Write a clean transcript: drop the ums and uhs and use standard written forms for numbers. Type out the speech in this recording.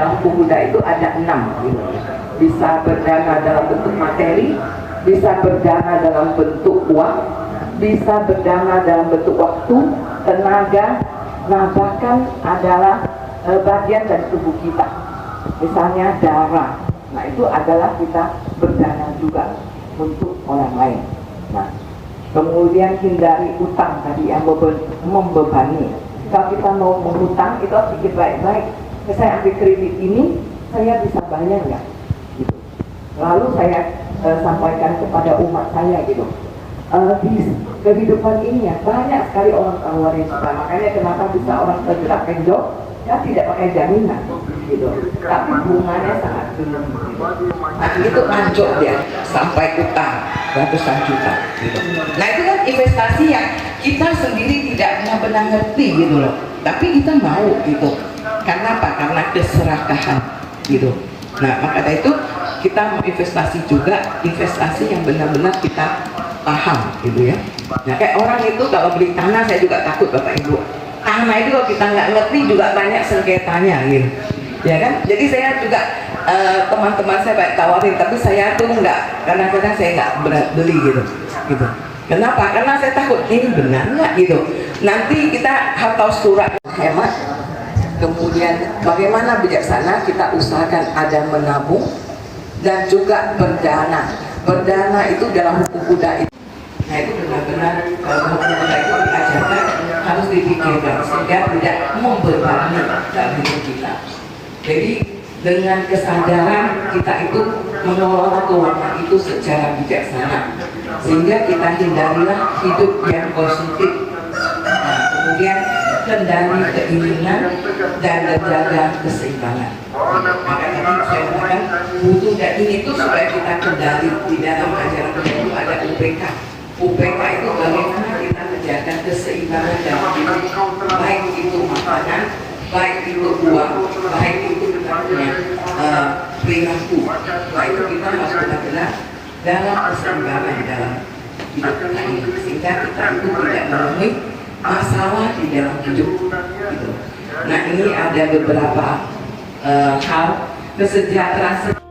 dalam buku Buddha itu ada 6 gitu. Bisa berdana dalam bentuk materi, bisa berdana dalam bentuk uang, bisa berdana dalam bentuk waktu, tenaga. Nah bahkan adalah bagian dari tubuh kita, misalnya darah. Nah itu adalah kita berdana juga untuk orang lain. Nah kemudian hindari utang tadi yang membebani. Kalau kita mau menghutang itu harus pikir baik-baik. Saya ambil kredit ini, saya bisa bayar nggak? Gitu. Lalu saya sampaikan kepada umat saya gitu. Di kehidupan ini ya banyak sekali orang luar yang suka. Makanya kenapa bisa orang tergerak penjok? Ya tidak pakai jaminan gitu. Tapi bunganya sangat tinggi. Nah itu anjok dia sampai utang ratusan juta gitu. Nah itu kan investasi yang kita sendiri tidak benar-benar ngerti gitu loh. Tapi kita mau gitu. Karena apa? Karena keserakahan gitu. Nah maka dari itu kita mau investasi juga, investasi yang benar-benar kita paham gitu ya. Nah kayak orang itu kalau beli tanah, saya juga takut Bapak Ibu. Tanah itu kalau kita nggak ngerti juga banyak sengketanya gitu. Ya kan? Jadi saya juga teman-teman saya banyak tawarin, tapi saya tuh nggak, kadang-kadang saya nggak beli gitu. Kenapa? Karena saya takut ini benar nggak gitu. Nanti kita harus surat hemat. Kemudian bagaimana bijaksana kita usahakan ada menabung dan juga berdana. Berdana itu dalam hukum Buddha itu. Nah itu benar-benar kalau hukum Buddha itu diajarkan harus dipikirkan sehingga tidak membebani dalam hidup kita. Jadi dengan kesadaran kita itu mengelola keuangan itu secara bijaksana sehingga kita hindarilah hidup yang konsumtif. Nah, kemudian kendali keinginan dan menjaga keseimbangan. Maka tadi saya katakan butuh dan ini tuh supaya kita kendali di dalam ajaran itu ada UPK. UPK itu bagaimana kita menjaga keseimbangan dalam hidup, baik itu makanan, baik itu uang, baik itu kita punya perilaku. Nah itu kita harus benar-benar dalam keseimbangan dalam hidup kita ini sehingga kita itu tidak menemui masalah di dalam hidup gitu. Nah ini ada beberapa hal kesejahteraan